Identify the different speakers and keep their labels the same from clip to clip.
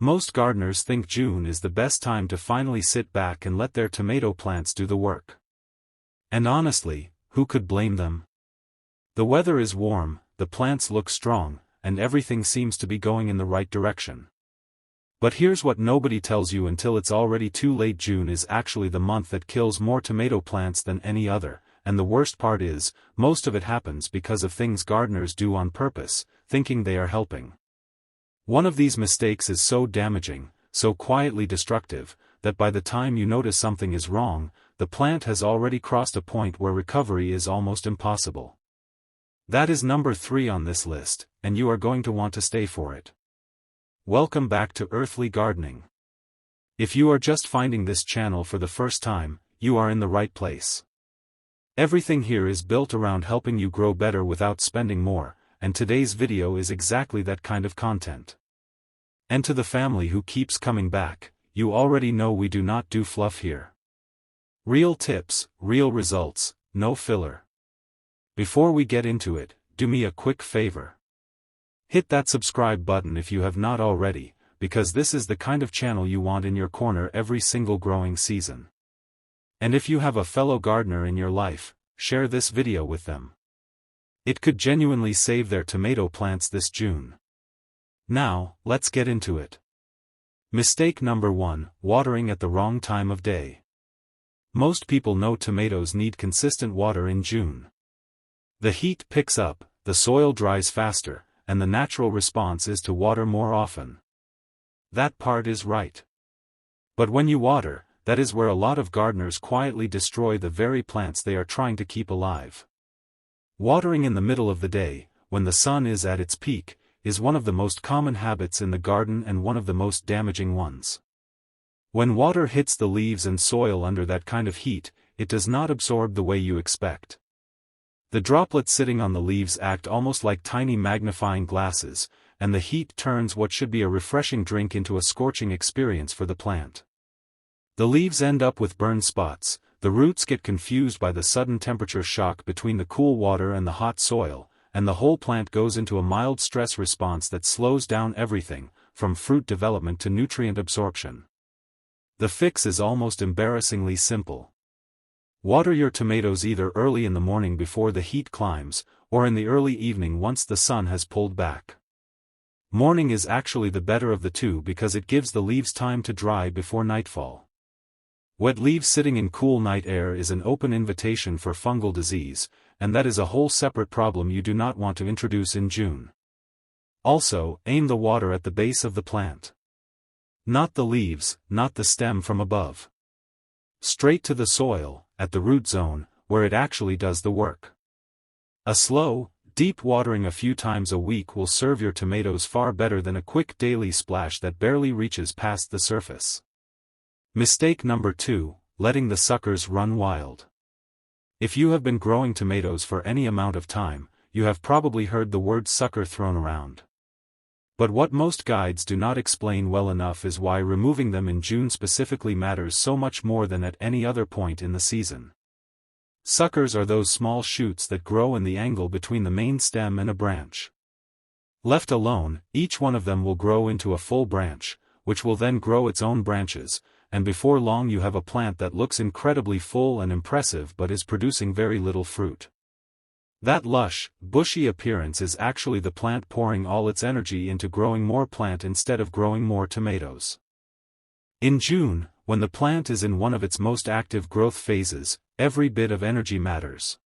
Speaker 1: Most gardeners think June is the best time to finally sit back and let their tomato plants do the work. And honestly, who could blame them? The weather is warm, the plants look strong, and everything seems to be going in the right direction. But here's what nobody tells you until it's already too late. June is actually the month that kills more tomato plants than any other, and the worst part is, most of it happens because of things gardeners do on purpose, thinking they are helping. One of these mistakes is so damaging, so quietly destructive, that by the time you notice something is wrong, the plant has already crossed a point where recovery is almost impossible. That is number 3 on this list, and you are going to want to stay for it. Welcome back to Earthly Gardening. If you are just finding this channel for the first time, you are in the right place. Everything here is built around helping you grow better without spending more, and today's video is exactly that kind of content. And to the family who keeps coming back, you already know we do not do fluff here. Real tips, real results, no filler. Before we get into it, do me a quick favor. Hit that subscribe button if you have not already, because this is the kind of channel you want in your corner every single growing season. And if you have a fellow gardener in your life, share this video with them. It could genuinely save their tomato plants this June. Now, let's get into it. Mistake number 1, watering at the wrong time of day. Most people know tomatoes need consistent water in June. The heat picks up, the soil dries faster, and the natural response is to water more often. That part is right. But when you water, that is where a lot of gardeners quietly destroy the very plants they are trying to keep alive. Watering in the middle of the day, when the sun is at its peak, is one of the most common habits in the garden and one of the most damaging ones. When water hits the leaves and soil under that kind of heat, it does not absorb the way you expect. The droplets sitting on the leaves act almost like tiny magnifying glasses, and the heat turns what should be a refreshing drink into a scorching experience for the plant. The leaves end up with burned spots, the roots get confused by the sudden temperature shock between the cool water and the hot soil, and the whole plant goes into a mild stress response that slows down everything, from fruit development to nutrient absorption. The fix is almost embarrassingly simple. Water your tomatoes either early in the morning before the heat climbs, or in the early evening once the sun has pulled back. Morning is actually the better of the two because it gives the leaves time to dry before nightfall. Wet leaves sitting in cool night air is an open invitation for fungal disease, and that is a whole separate problem you do not want to introduce in June. Also, aim the water at the base of the plant. Not the leaves, not the stem from above. Straight to the soil, at the root zone, where it actually does the work. A slow, deep watering a few times a week will serve your tomatoes far better than a quick daily splash that barely reaches past the surface. Mistake number 2, letting the suckers run wild. If you have been growing tomatoes for any amount of time, you have probably heard the word sucker thrown around. But what most guides do not explain well enough is why removing them in June specifically matters so much more than at any other point in the season. Suckers are those small shoots that grow in the angle between the main stem and a branch. Left alone, each one of them will grow into a full branch, which will then grow its own branches, and before long you have a plant that looks incredibly full and impressive but is producing very little fruit. That lush, bushy appearance is actually the plant pouring all its energy into growing more plant instead of growing more tomatoes. In June, when the plant is in one of its most active growth phases, every bit of energy matters.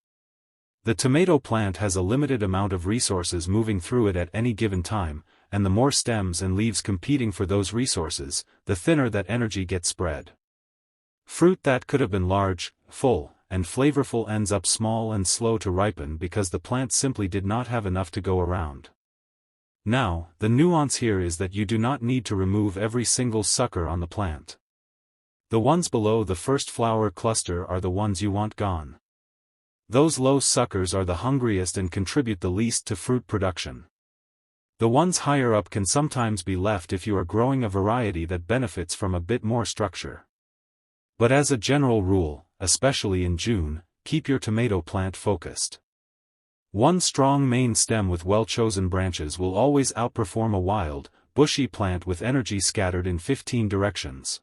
Speaker 1: The tomato plant has a limited amount of resources moving through it at any given time, and the more stems and leaves competing for those resources, the thinner that energy gets spread. Fruit that could have been large, full, and flavorful ends up small and slow to ripen because the plant simply did not have enough to go around. Now, the nuance here is that you do not need to remove every single sucker on the plant. The ones below the first flower cluster are the ones you want gone. Those low suckers are the hungriest and contribute the least to fruit production. The ones higher up can sometimes be left if you are growing a variety that benefits from a bit more structure. But as a general rule, especially in June, keep your tomato plant focused. One strong main stem with well-chosen branches will always outperform a wild, bushy plant with energy scattered in 15 directions.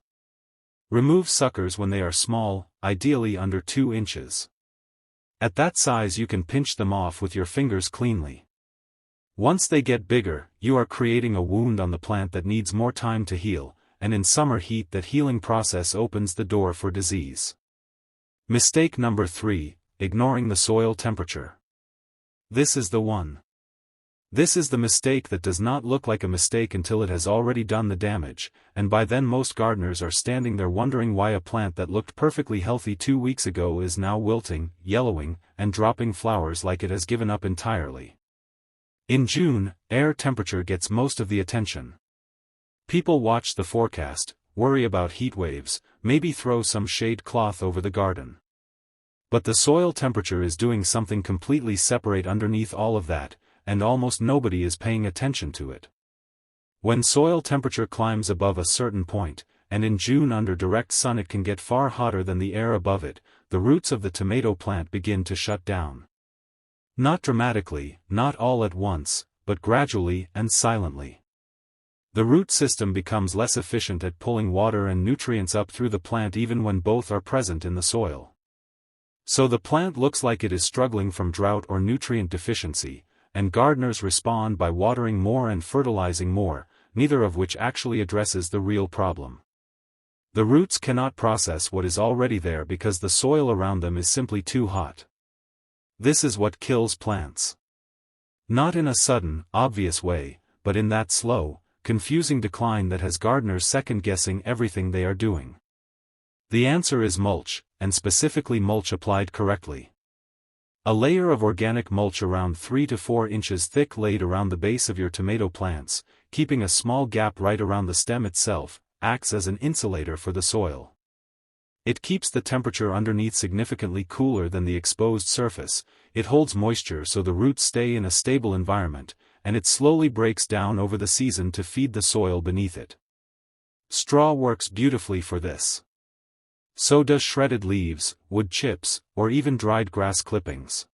Speaker 1: Remove suckers when they are small, ideally under 2 inches. At that size you can pinch them off with your fingers cleanly. Once they get bigger, you are creating a wound on the plant that needs more time to heal, and in summer heat that healing process opens the door for disease. Mistake number 3, ignoring the soil temperature. This is the one. This is the mistake that does not look like a mistake until it has already done the damage, and by then most gardeners are standing there wondering why a plant that looked perfectly healthy 2 weeks ago is now wilting, yellowing, and dropping flowers like it has given up entirely. In June, air temperature gets most of the attention. People watch the forecast, worry about heat waves, maybe throw some shade cloth over the garden. But the soil temperature is doing something completely separate underneath all of that, and almost nobody is paying attention to it. When soil temperature climbs above a certain point, and in June under direct sun it can get far hotter than the air above it, the roots of the tomato plant begin to shut down. Not dramatically, not all at once, but gradually and silently. The root system becomes less efficient at pulling water and nutrients up through the plant even when both are present in the soil. So the plant looks like it is struggling from drought or nutrient deficiency, and gardeners respond by watering more and fertilizing more, neither of which actually addresses the real problem. The roots cannot process what is already there because the soil around them is simply too hot. This is what kills plants. Not in a sudden, obvious way, but in that slow, confusing decline that has gardeners second-guessing everything they are doing. The answer is mulch, and specifically mulch applied correctly. A layer of organic mulch around 3 to 4 inches thick laid around the base of your tomato plants, keeping a small gap right around the stem itself, acts as an insulator for the soil. It keeps the temperature underneath significantly cooler than the exposed surface, it holds moisture so the roots stay in a stable environment, and it slowly breaks down over the season to feed the soil beneath it. Straw works beautifully for this. So does shredded leaves, wood chips, or even dried grass clippings.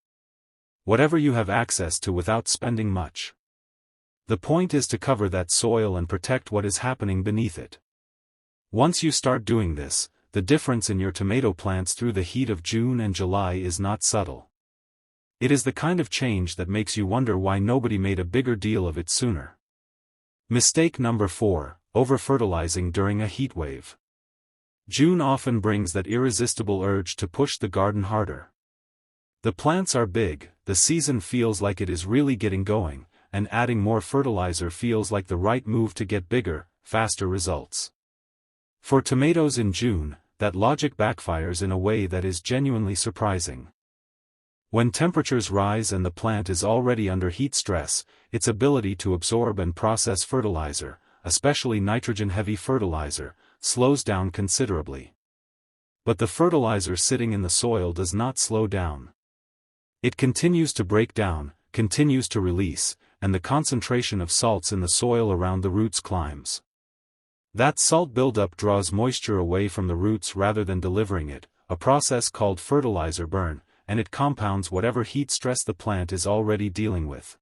Speaker 1: Whatever you have access to without spending much. The point is to cover that soil and protect what is happening beneath it. Once you start doing this, the difference in your tomato plants through the heat of June and July is not subtle. It is the kind of change that makes you wonder why nobody made a bigger deal of it sooner. Mistake number 4, over-fertilizing during a heat wave. June often brings that irresistible urge to push the garden harder. The plants are big, the season feels like it is really getting going, and adding more fertilizer feels like the right move to get bigger, faster results. For tomatoes in June, that logic backfires in a way that is genuinely surprising. When temperatures rise and the plant is already under heat stress, its ability to absorb and process fertilizer, especially nitrogen-heavy fertilizer, slows down considerably. But the fertilizer sitting in the soil does not slow down. It continues to break down, continues to release, and the concentration of salts in the soil around the roots climbs. That salt buildup draws moisture away from the roots rather than delivering it, a process called fertilizer burn, and it compounds whatever heat stress the plant is already dealing with.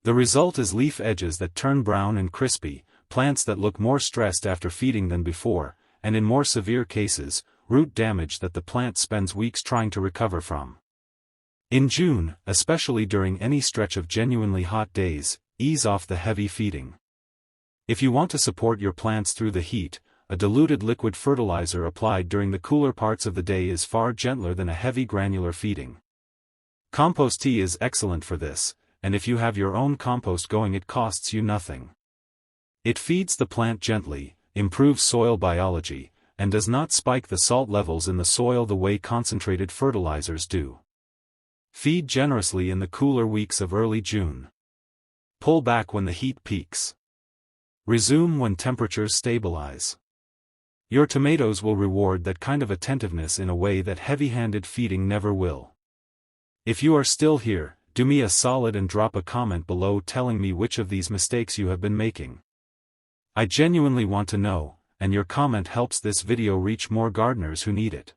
Speaker 1: The result is leaf edges that turn brown and crispy, plants that look more stressed after feeding than before, and in more severe cases, root damage that the plant spends weeks trying to recover from. In June, especially during any stretch of genuinely hot days, ease off the heavy feeding. If you want to support your plants through the heat, a diluted liquid fertilizer applied during the cooler parts of the day is far gentler than a heavy granular feeding. Compost tea is excellent for this, and if you have your own compost going it costs you nothing. It feeds the plant gently, improves soil biology, and does not spike the salt levels in the soil the way concentrated fertilizers do. Feed generously in the cooler weeks of early June. Pull back when the heat peaks. Resume when temperatures stabilize. Your tomatoes will reward that kind of attentiveness in a way that heavy-handed feeding never will. If you are still here, do me a solid and drop a comment below telling me which of these mistakes you have been making. I genuinely want to know, and your comment helps this video reach more gardeners who need it.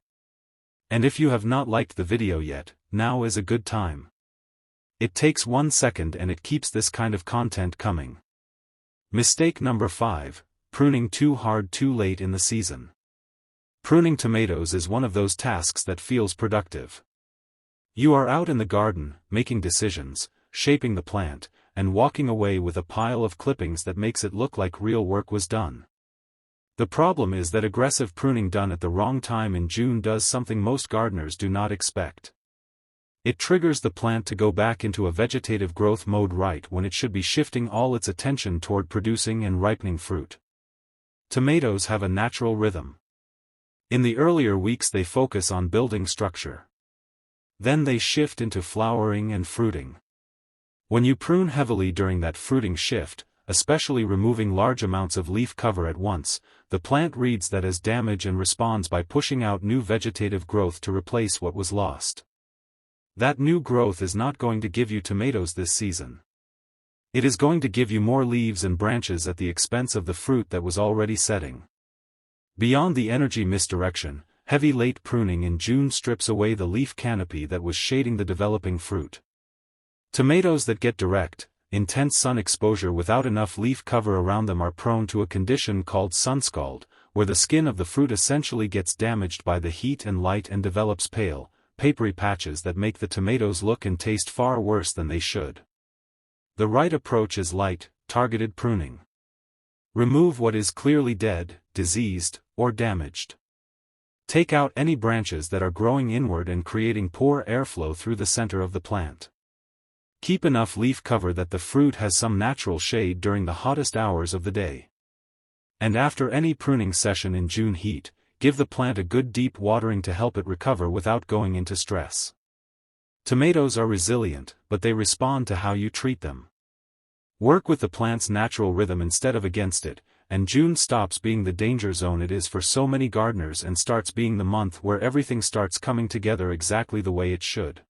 Speaker 1: And if you have not liked the video yet, now is a good time. It takes 1 second and it keeps this kind of content coming. Mistake number 5, pruning too hard too late in the season. Pruning tomatoes is one of those tasks that feels productive. You are out in the garden, making decisions, shaping the plant, and walking away with a pile of clippings that makes it look like real work was done. The problem is that aggressive pruning done at the wrong time in June does something most gardeners do not expect. It triggers the plant to go back into a vegetative growth mode right when it should be shifting all its attention toward producing and ripening fruit. Tomatoes have a natural rhythm. In the earlier weeks they focus on building structure. Then they shift into flowering and fruiting. When you prune heavily during that fruiting shift, especially removing large amounts of leaf cover at once, the plant reads that as damage and responds by pushing out new vegetative growth to replace what was lost. That new growth is not going to give you tomatoes this season. It is going to give you more leaves and branches at the expense of the fruit that was already setting. Beyond the energy misdirection, heavy late pruning in June strips away the leaf canopy that was shading the developing fruit. Tomatoes that get direct, intense sun exposure without enough leaf cover around them are prone to a condition called sunscald, where the skin of the fruit essentially gets damaged by the heat and light and develops pale, papery patches that make the tomatoes look and taste far worse than they should. The right approach is light, targeted pruning. Remove what is clearly dead, diseased, or damaged. Take out any branches that are growing inward and creating poor airflow through the center of the plant. Keep enough leaf cover that the fruit has some natural shade during the hottest hours of the day. And after any pruning session in June heat, give the plant a good deep watering to help it recover without going into stress. Tomatoes are resilient, but they respond to how you treat them. Work with the plant's natural rhythm instead of against it, and June stops being the danger zone it is for so many gardeners and starts being the month where everything starts coming together exactly the way it should.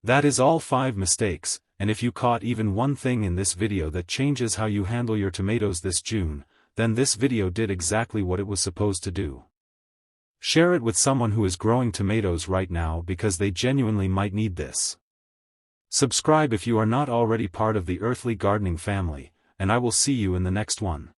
Speaker 1: That is all 5 mistakes, and if you caught even one thing in this video that changes how you handle your tomatoes this June, then this video did exactly what it was supposed to do. Share it with someone who is growing tomatoes right now because they genuinely might need this. Subscribe if you are not already part of the Earthly Gardening family, and I will see you in the next one.